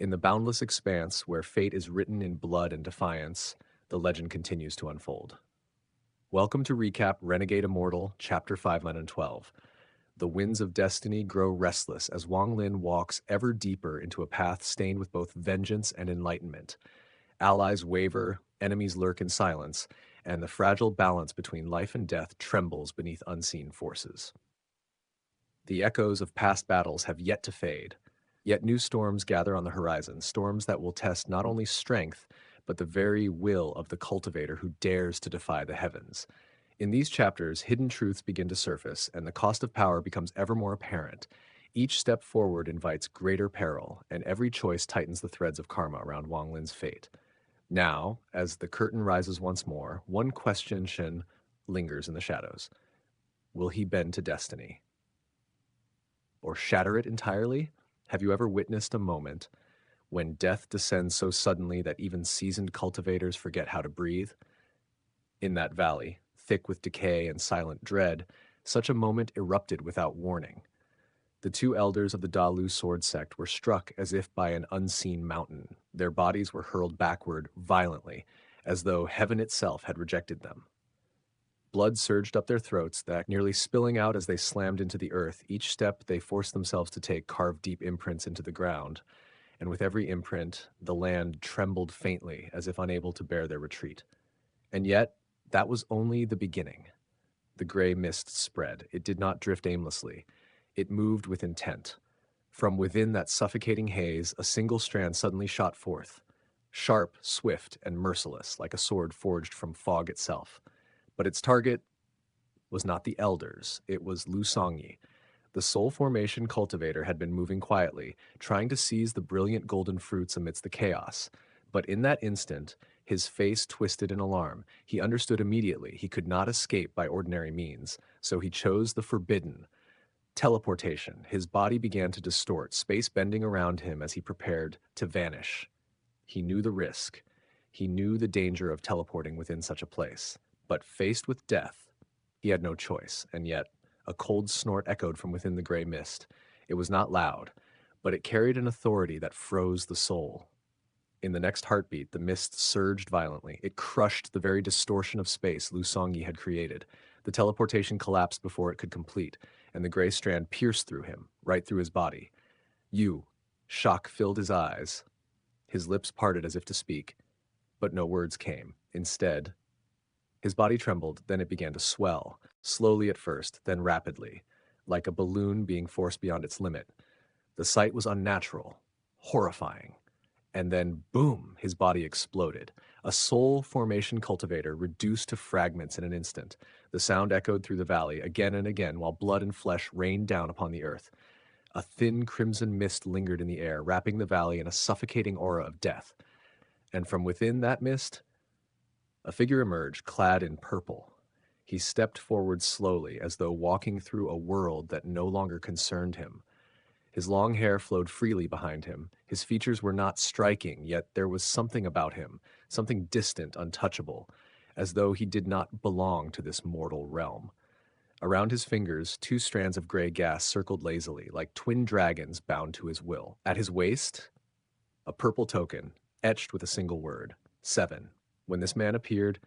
In the boundless expanse, where fate is written in blood and defiance, the legend continues to unfold. Welcome to Recap Renegade Immortal Chapter 512. The winds of destiny grow restless as Wang Lin walks ever deeper into a path stained with both vengeance and enlightenment. Allies waver, enemies lurk in silence, and the fragile balance between life and death trembles beneath unseen forces. The echoes of past battles have yet to fade, yet new storms gather on the horizon, storms that will test not only strength, but the very will of the cultivator who dares to defy the heavens. In these chapters, hidden truths begin to surface, and the cost of power becomes ever more apparent. Each step forward invites greater peril, and every choice tightens the threads of karma around Wang Lin's fate. Now, as the curtain rises once more, one question lingers in the shadows. Will he bend to destiny? Or shatter it entirely? Have you ever witnessed a moment when death descends so suddenly that even seasoned cultivators forget how to breathe? In that valley, thick with decay and silent dread, such a moment erupted without warning. The two elders of the Dalu sword sect were struck as if by an unseen mountain. Their bodies were hurled backward violently, as though heaven itself had rejected them. Blood surged up their throats, that nearly spilling out as they slammed into the earth. Each step they forced themselves to take carved deep imprints into the ground, and with every imprint, the land trembled faintly as if unable to bear their retreat. And yet, that was only the beginning. The gray mist spread. It did not drift aimlessly. It moved with intent. From within that suffocating haze, a single strand suddenly shot forth, sharp, swift, and merciless, like a sword forged from fog itself. But its target was not the elders, it was Lu Songyi. The soul formation cultivator had been moving quietly, trying to seize the brilliant golden fruits amidst the chaos. But in that instant, his face twisted in alarm. He understood immediately he could not escape by ordinary means, so he chose the forbidden. Teleportation. His body began to distort, space bending around him as he prepared to vanish. He knew the risk. He knew the danger of teleporting within such a place. But faced with death, he had no choice, and yet a cold snort echoed from within the gray mist. It was not loud, but it carried an authority that froze the soul. In the next heartbeat, the mist surged violently. It crushed the very distortion of space Lu Songyi had created. The teleportation collapsed before it could complete, and the gray strand pierced through him, right through his body. Shock filled his eyes. His lips parted as if to speak, but no words came. Instead, his body trembled, then it began to swell, slowly at first, then rapidly, like a balloon being forced beyond its limit. The sight was unnatural, horrifying. And then, boom, his body exploded. A soul formation cultivator reduced to fragments in an instant. The sound echoed through the valley again and again while blood and flesh rained down upon the earth. A thin crimson mist lingered in the air, wrapping the valley in a suffocating aura of death. And from within that mist, a figure emerged, clad in purple. He stepped forward slowly, as though walking through a world that no longer concerned him. His long hair flowed freely behind him. His features were not striking, yet there was something about him, something distant, untouchable, as though he did not belong to this mortal realm. Around his fingers, two strands of gray gas circled lazily, like twin dragons bound to his will. At his waist, a purple token, etched with a single word, 7. When this man appeared,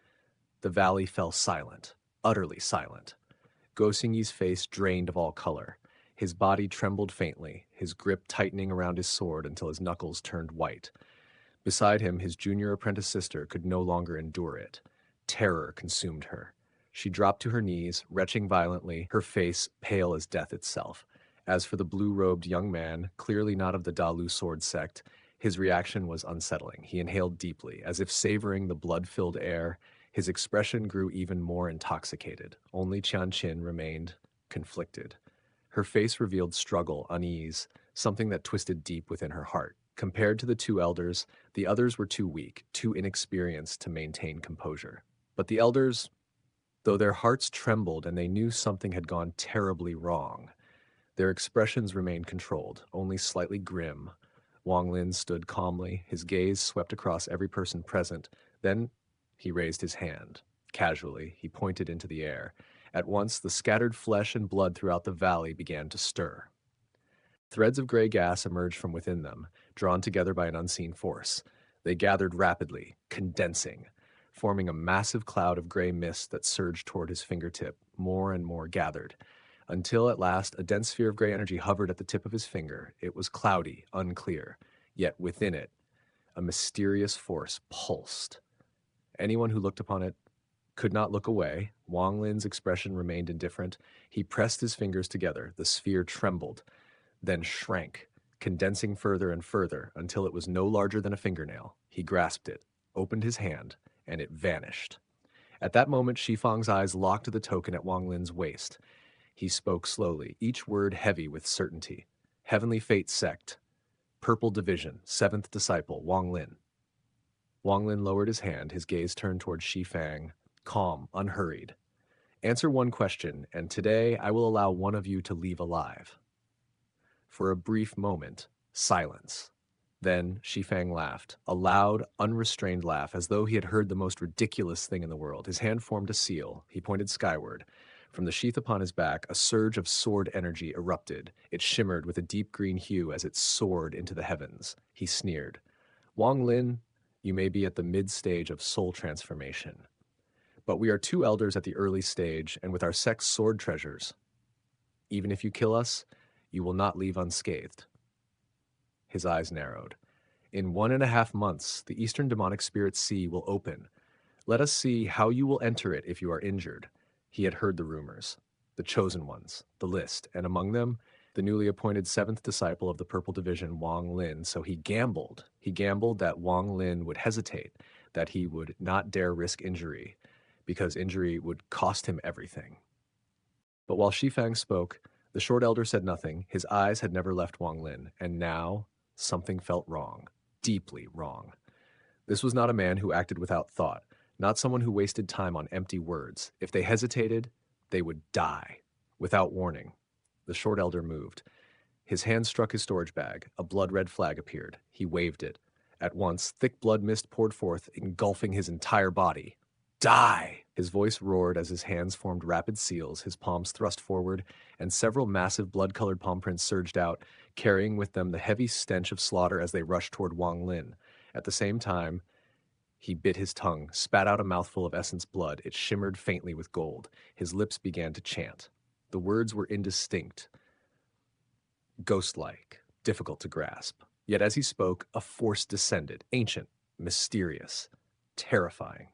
the valley fell silent, utterly silent. Gosingyi's face drained of all color. His body trembled faintly, his grip tightening around his sword until his knuckles turned white. Beside him, his junior apprentice sister could no longer endure it. Terror consumed her. She dropped to her knees, retching violently, her face pale as death itself. As for the blue-robed young man, clearly not of the Dalu sword sect, his reaction was unsettling. He inhaled deeply, as if savoring the blood-filled air. His expression grew even more intoxicated. Only Xianxia remained conflicted. Her face revealed struggle, unease, something that twisted deep within her heart. Compared to the two elders, the others were too weak, too inexperienced to maintain composure. But the elders, though their hearts trembled and they knew something had gone terribly wrong, their expressions remained controlled, only slightly grim. Wang Lin stood calmly, his gaze swept across every person present. Then he raised his hand. Casually, he pointed into the air. At once, the scattered flesh and blood throughout the valley began to stir. Threads of gray gas emerged from within them, drawn together by an unseen force. They gathered rapidly, condensing, forming a massive cloud of gray mist that surged toward his fingertip. More and more gathered, until at last a dense sphere of gray energy hovered at the tip of his finger. It was cloudy, unclear, yet within it, a mysterious force pulsed. Anyone who looked upon it could not look away. Wang Lin's expression remained indifferent. He pressed his fingers together. The sphere trembled, then shrank, condensing further and further until it was no larger than a fingernail. He grasped it, opened his hand, and it vanished. At that moment, Shifang's eyes locked to the token at Wang Lin's waist. He spoke slowly, each word heavy with certainty. Heavenly Fate Sect, Purple Division, 7th Disciple, Wang Lin. Wang Lin lowered his hand, his gaze turned toward Shifang, calm, unhurried. Answer one question, and today I will allow one of you to leave alive. For a brief moment, silence. Then Shifang laughed, a loud, unrestrained laugh, as though he had heard the most ridiculous thing in the world. His hand formed a seal. He pointed skyward. From the sheath upon his back, a surge of sword energy erupted. It shimmered with a deep green hue as it soared into the heavens. He sneered. Wang Lin, you may be at the mid-stage of soul transformation. But we are two elders at the early stage, and with our sect's sword treasures. Even if you kill us, you will not leave unscathed. His eyes narrowed. In 1.5 months, the Eastern Demonic Spirit Sea will open. Let us see how you will enter it if you are injured. He had heard the rumors, the chosen ones, the list, and among them, the newly appointed 7th disciple of the Purple Division, Wang Lin. So he gambled. He gambled that Wang Lin would hesitate, that he would not dare risk injury, because injury would cost him everything. But while Shifang spoke, the short elder said nothing. His eyes had never left Wang Lin, and now something felt wrong, deeply wrong. This was not a man who acted without thought, not someone who wasted time on empty words. If they hesitated, they would die, without warning. The short elder moved. His hand struck his storage bag. A blood-red flag appeared. He waved it. At once, thick blood mist poured forth, engulfing his entire body. Die! His voice roared as his hands formed rapid seals, his palms thrust forward, and several massive blood-colored palm prints surged out, carrying with them the heavy stench of slaughter as they rushed toward Wang Lin. At the same time, he bit his tongue, spat out a mouthful of essence blood. It shimmered faintly with gold. His lips began to chant. The words were indistinct, ghost-like, difficult to grasp. Yet as he spoke, a force descended, ancient, mysterious, terrifying.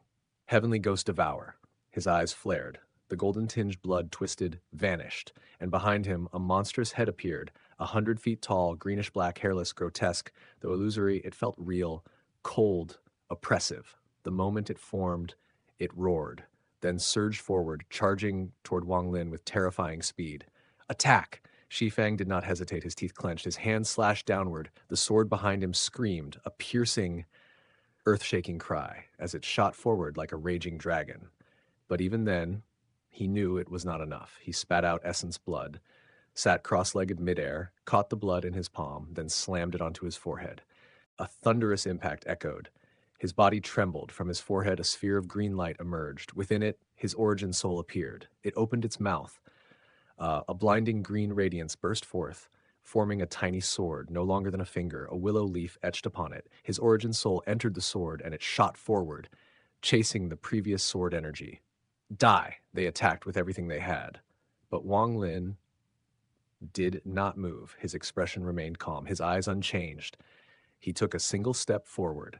Heavenly Ghost Devour. His eyes flared. The golden-tinged blood twisted, vanished, and behind him a monstrous head appeared, 100 feet tall, greenish-black, hairless, grotesque. Though illusory, it felt real, cold, oppressive. The moment it formed, it roared, then surged forward, charging toward Wang Lin with terrifying speed. Attack! Shifang did not hesitate, his teeth clenched, his hand slashed downward. The sword behind him screamed, a piercing, earth-shaking cry, as it shot forward like a raging dragon. But even then, he knew it was not enough. He spat out essence blood, sat cross-legged midair, caught the blood in his palm, then slammed it onto his forehead. A thunderous impact echoed. His body trembled. From his forehead, a sphere of green light emerged. Within it, his origin soul appeared. It opened its mouth. A blinding green radiance burst forth, forming a tiny sword, no longer than a finger, a willow leaf etched upon it. His origin soul entered the sword, and it shot forward, chasing the previous sword energy. Die! They attacked with everything they had. But Wang Lin did not move. His expression remained calm, his eyes unchanged. He took a single step forward,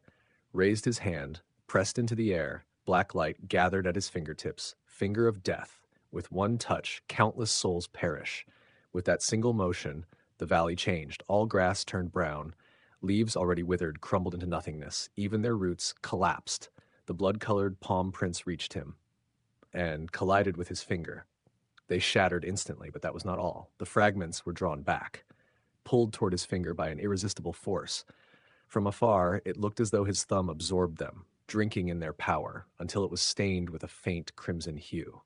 raised his hand, pressed into the air. Black light gathered at his fingertips, finger of death. With one touch, countless souls perish. With that single motion, the valley changed. All grass turned brown. Leaves already withered crumbled into nothingness. Even their roots collapsed. The blood-colored palm prints reached him and collided with his finger. They shattered instantly, but that was not all. The fragments were drawn back, pulled toward his finger by an irresistible force. From afar, it looked as though his thumb absorbed them, drinking in their power, until it was stained with a faint crimson hue.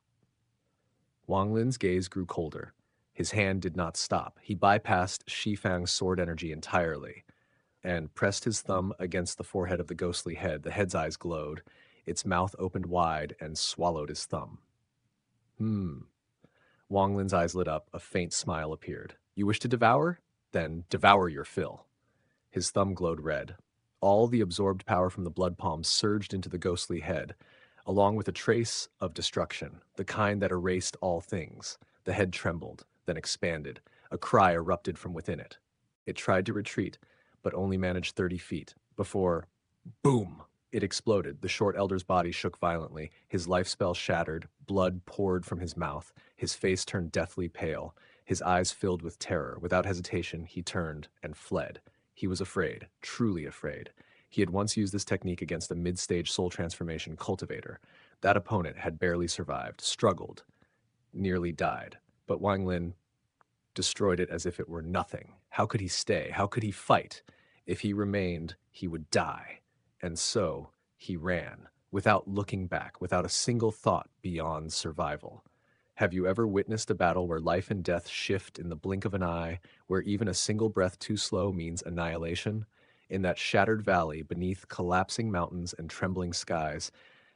Wang Lin's gaze grew colder. His hand did not stop. He bypassed Shifang's sword energy entirely and pressed his thumb against the forehead of the ghostly head. The head's eyes glowed. Its mouth opened wide and swallowed his thumb. Wang Lin's eyes lit up. A faint smile appeared. You wish to devour? Then devour your fill. His thumb glowed red. All the absorbed power from the blood palm surged into the ghostly head, along with a trace of destruction, the kind that erased all things. The head trembled, then expanded. A cry erupted from within it. It tried to retreat, but only managed 30 feet, before, boom! It exploded. The short elder's body shook violently. His life spell shattered. Blood poured from his mouth. His face turned deathly pale. His eyes filled with terror. Without hesitation, he turned and fled. He was afraid, truly afraid. He had once used this technique against a mid-stage soul transformation cultivator. That opponent had barely survived, struggled, nearly died. But Wang Lin destroyed it as if it were nothing. How could he stay? How could he fight? If he remained, he would die. And so he ran, without looking back, without a single thought beyond survival. Have you ever witnessed a battle where life and death shift in the blink of an eye, where even a single breath too slow means annihilation? In that shattered valley, beneath collapsing mountains and trembling skies,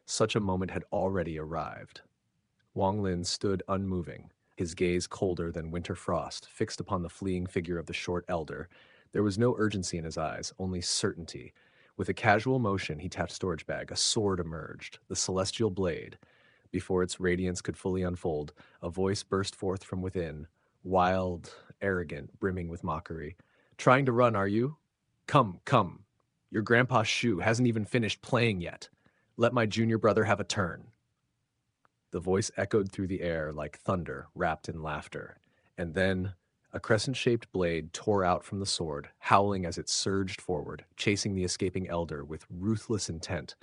such a moment had already arrived. Wang Lin stood unmoving, his gaze colder than winter frost, fixed upon the fleeing figure of the short elder. There was no urgency in his eyes, only certainty. With a casual motion, he tapped storage bag. A sword emerged, the celestial blade. Before its radiance could fully unfold, a voice burst forth from within, wild, arrogant, brimming with mockery. Trying to run, are you? Come, come. Your grandpa's shoe hasn't even finished playing yet. Let my junior brother have a turn. The voice echoed through the air like thunder wrapped in laughter. And then a crescent-shaped blade tore out from the sword, howling as it surged forward, chasing the escaping elder with ruthless intent.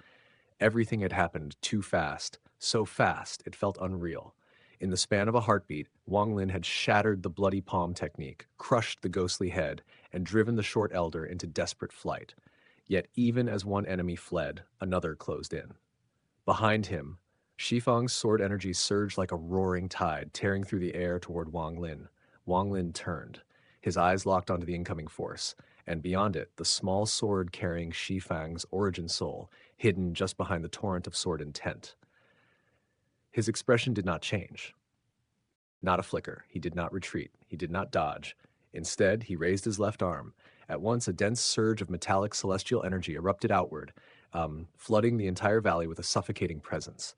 Everything had happened too fast, so fast it felt unreal. In the span of a heartbeat, Wang Lin had shattered the bloody palm technique, crushed the ghostly head, and driven the short elder into desperate flight. Yet even as one enemy fled, another closed in. Behind him, Shifang's sword energy surged like a roaring tide, tearing through the air toward Wang Lin. Wang Lin turned. His eyes locked onto the incoming force, and beyond it, the small sword carrying Shifang's origin soul, hidden just behind the torrent of sword intent. His expression did not change. Not a flicker. He did not retreat. He did not dodge. Instead, he raised his left arm. At once, a dense surge of metallic celestial energy erupted outward, flooding the entire valley with a suffocating presence.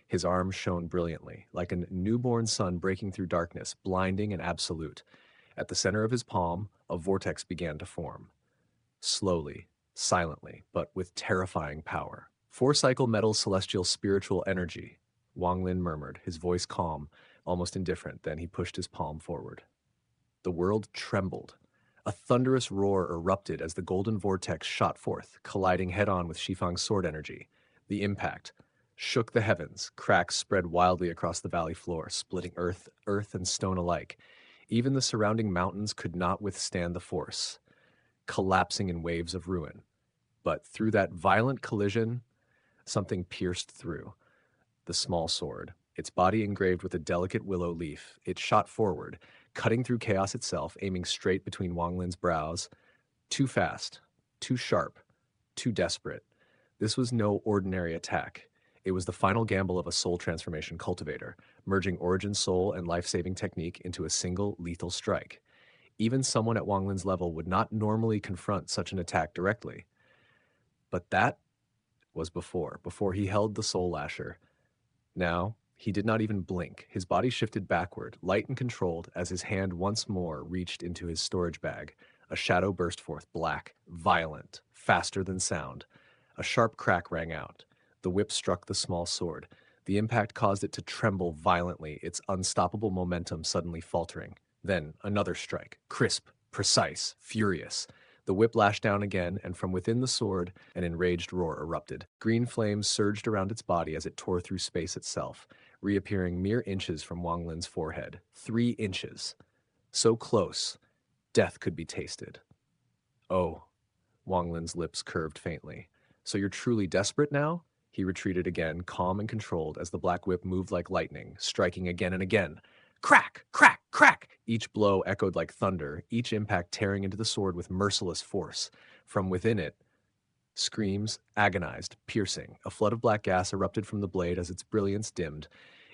His arm shone brilliantly, like a newborn sun breaking through darkness, blinding and absolute. At the center of his palm, a vortex began to form. Slowly, silently, but with terrifying power. Four-cycle metal celestial spiritual energy, Wang Lin murmured, his voice calm, almost indifferent. Then he pushed his palm forward. The world trembled. A thunderous roar erupted as the golden vortex shot forth, colliding head-on with Shifang's sword energy. The impact shook the heavens. Cracks spread wildly across the valley floor, splitting earth and stone alike. Even the surrounding mountains could not withstand the force, collapsing in waves of ruin. But through that violent collision, something pierced through. The small sword, its body engraved with a delicate willow leaf. It shot forward, cutting through chaos itself, aiming straight between Wang Lin's brows. Too fast, too sharp, too desperate. This was no ordinary attack. It was the final gamble of a soul transformation cultivator, merging origin soul and life-saving technique into a single lethal strike. Even someone at Wang Lin's level would not normally confront such an attack directly. But that was before he held the soul lasher. Now, he did not even blink. His body shifted backward, light and controlled, as his hand once more reached into his storage bag. A shadow burst forth, black, violent, faster than sound. A sharp crack rang out. The whip struck the small sword. The impact caused it to tremble violently, its unstoppable momentum suddenly faltering. Then another strike, crisp, precise, furious. The whip lashed down again, and from within the sword, an enraged roar erupted. Green flames surged around its body as it tore through space itself, reappearing mere inches from Wang Lin's forehead. 3 inches. So close, death could be tasted. Oh, Wang Lin's lips curved faintly. So you're truly desperate now? He retreated again, calm and controlled, as the black whip moved like lightning, striking again and again. Crack! Crack! Crack! Each blow echoed like thunder, each impact tearing into the sword with merciless force. From within it, screams, agonized, piercing. A flood of black gas erupted from the blade as its brilliance dimmed.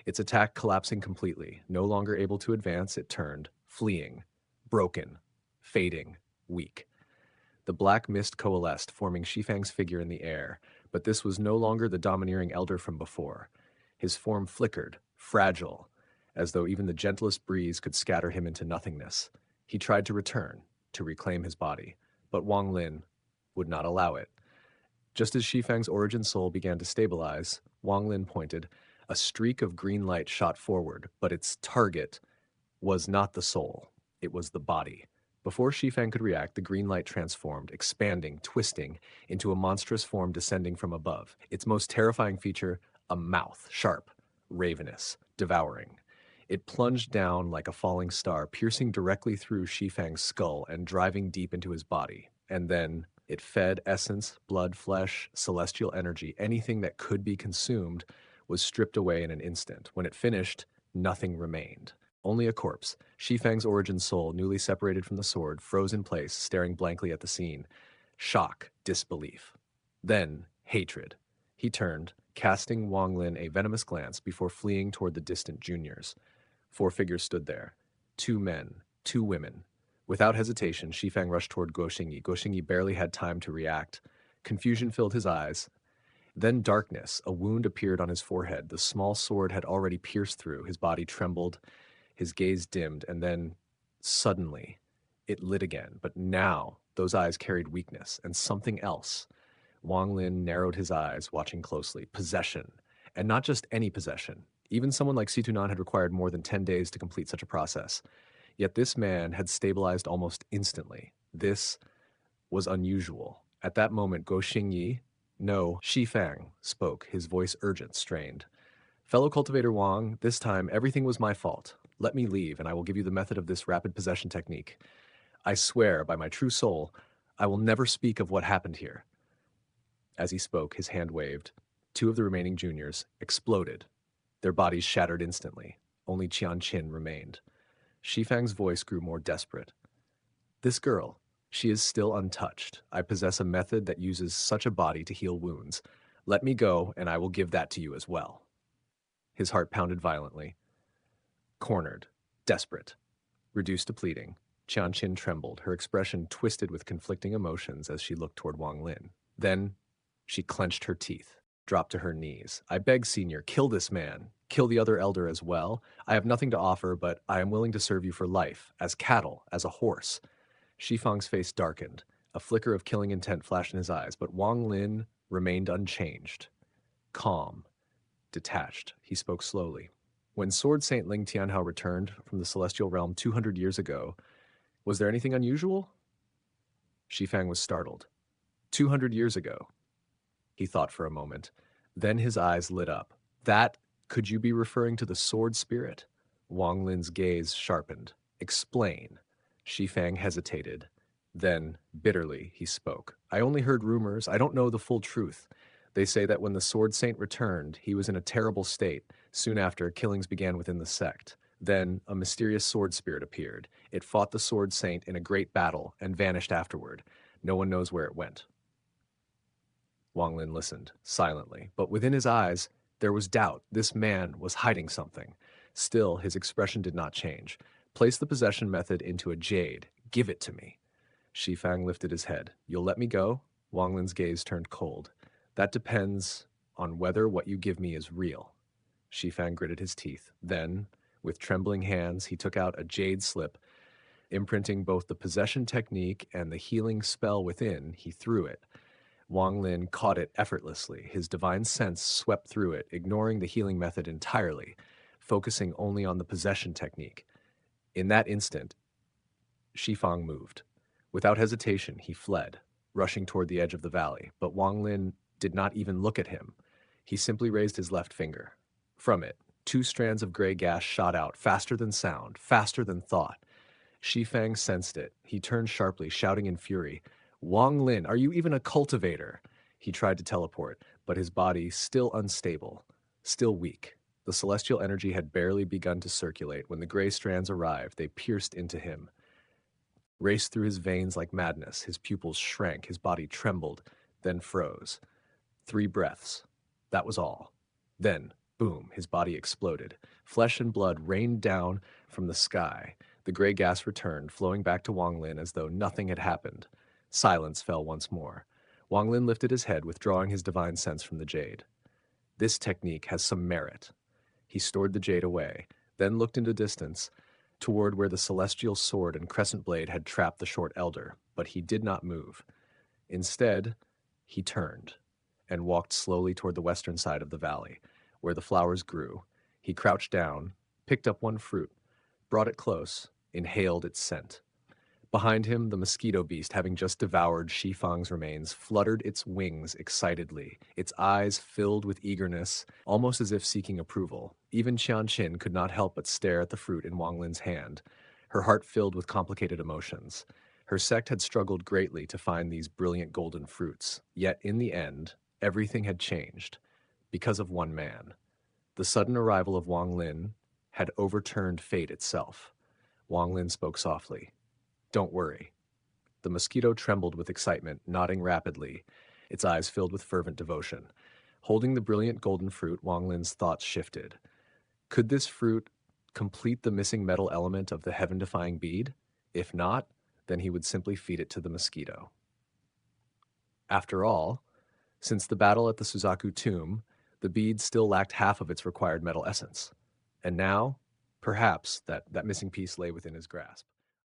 Its attack collapsing completely. No longer able to advance, it turned, fleeing, broken, fading, weak. The black mist coalesced, forming Shifang's figure in the air, but this was no longer the domineering elder from before. His form flickered, fragile, as though even the gentlest breeze could scatter him into nothingness. He tried to return, to reclaim his body, but Wang Lin would not allow it. Just as Shifang's origin soul began to stabilize, Wang Lin pointed. A streak of green light shot forward, but its target was not the soul, it was the body. Before Shifang could react, the green light transformed, expanding, twisting, into a monstrous form descending from above. Its most terrifying feature, a mouth, sharp, ravenous, devouring. It plunged down like a falling star, piercing directly through Shifang's skull and driving deep into his body. And then it fed essence, blood, flesh, celestial energy. Anything that could be consumed was stripped away in an instant. When it finished, nothing remained. Only a corpse. Shifang's origin soul, newly separated from the sword, froze in place, staring blankly at the scene. Shock, disbelief. Then, hatred. He turned, casting Wang Lin a venomous glance before fleeing toward the distant juniors. 4 figures stood there. 2 men, 2 women. Without hesitation, Shifang rushed toward Guo Xingyi. Guo Xingyi barely had time to react. Confusion filled his eyes. Then darkness. A wound appeared on his forehead. The small sword had already pierced through. His body trembled. His gaze dimmed, and then, suddenly, it lit again. But now, those eyes carried weakness and something else. Wang Lin narrowed his eyes, watching closely. Possession. And not just any possession. Even someone like Situnan had required more than 10 days to complete such a process. Yet this man had stabilized almost instantly. This was unusual. At that moment, Guo Xingyi, no, Shifang, spoke, his voice urgent, strained. Fellow cultivator Wang, this time everything was my fault. Let me leave, and I will give you the method of this rapid possession technique. I swear, by my true soul, I will never speak of what happened here. As he spoke, his hand waved. 2 of the remaining juniors exploded. Their bodies shattered instantly. Only Qianqin remained. Shifang's voice grew more desperate. This girl, she is still untouched. I possess a method that uses such a body to heal wounds. Let me go, and I will give that to you as well. His heart pounded violently. Cornered, desperate, reduced to pleading, Qianqin trembled, her expression twisted with conflicting emotions as she looked toward Wang Lin. Then she clenched her teeth, dropped to her knees. I beg, Senior, kill this man. Kill the other elder as well. I have nothing to offer, but I am willing to serve you for life, as cattle, as a horse. Shifang's face darkened. A flicker of killing intent flashed in his eyes, but Wang Lin remained unchanged. Calm, detached, he spoke slowly. When Sword Saint Ling Tianhao returned from the celestial realm 200 years ago, was there anything unusual? Shifang was startled. 200 years ago. He thought for a moment. Then his eyes lit up. That, could you be referring to the sword spirit? Wang Lin's gaze sharpened. Explain. Shifang hesitated. Then, bitterly, he spoke. I only heard rumors. I don't know the full truth. They say that when the Sword Saint returned, he was in a terrible state. Soon after, killings began within the sect. Then, a mysterious sword spirit appeared. It fought the Sword Saint in a great battle and vanished afterward. No one knows where it went. Wang Lin listened, silently, but within his eyes, there was doubt. This man was hiding something. Still, his expression did not change. Place the possession method into a jade. Give it to me. Shifang lifted his head. You'll let me go? Wang Lin's gaze turned cold. That depends on whether what you give me is real. Shifang gritted his teeth. Then, with trembling hands, he took out a jade slip. Imprinting both the possession technique and the healing spell within, he threw it. Wang Lin caught it effortlessly. His divine sense swept through it, ignoring the healing method entirely, focusing only on the possession technique. In that instant, Shifang moved. Without hesitation, he fled, rushing toward the edge of the valley, but Wang Lin did not even look at him. He simply raised his left finger. From it, 2 strands of gray gas shot out, faster than sound, faster than thought. Shifang sensed it. He turned sharply, shouting in fury, Wang Lin, are you even a cultivator? He tried to teleport, but his body still unstable, still weak. The celestial energy had barely begun to circulate. When the gray strands arrived, they pierced into him, raced through his veins like madness. His pupils shrank, his body trembled, then froze. 3 breaths. That was all. Then, boom, his body exploded. Flesh and blood rained down from the sky. The gray gas returned, flowing back to Wang Lin as though nothing had happened. Silence fell once more. Wang Lin lifted his head, withdrawing his divine sense from the jade. This technique has some merit. He stored the jade away, then looked into distance, toward where the celestial sword and crescent blade had trapped the short elder, but he did not move. Instead, he turned and walked slowly toward the western side of the valley, where the flowers grew. He crouched down, picked up one fruit, brought it close, inhaled its scent. Behind him, the mosquito beast, having just devoured Shifang's remains, fluttered its wings excitedly, its eyes filled with eagerness, almost as if seeking approval. Even Xianxia could not help but stare at the fruit in Wang Lin's hand, her heart filled with complicated emotions. Her sect had struggled greatly to find these brilliant golden fruits, yet in the end, everything had changed, because of one man. The sudden arrival of Wang Lin had overturned fate itself. Wang Lin spoke softly. "Don't worry." The mosquito trembled with excitement, nodding rapidly, its eyes filled with fervent devotion. Holding the brilliant golden fruit, Wang Lin's thoughts shifted. Could this fruit complete the missing metal element of the heaven-defying bead? If not, then he would simply feed it to the mosquito. After all, since the battle at the Suzaku tomb, the bead still lacked half of its required metal essence. And now, perhaps, that missing piece lay within his grasp.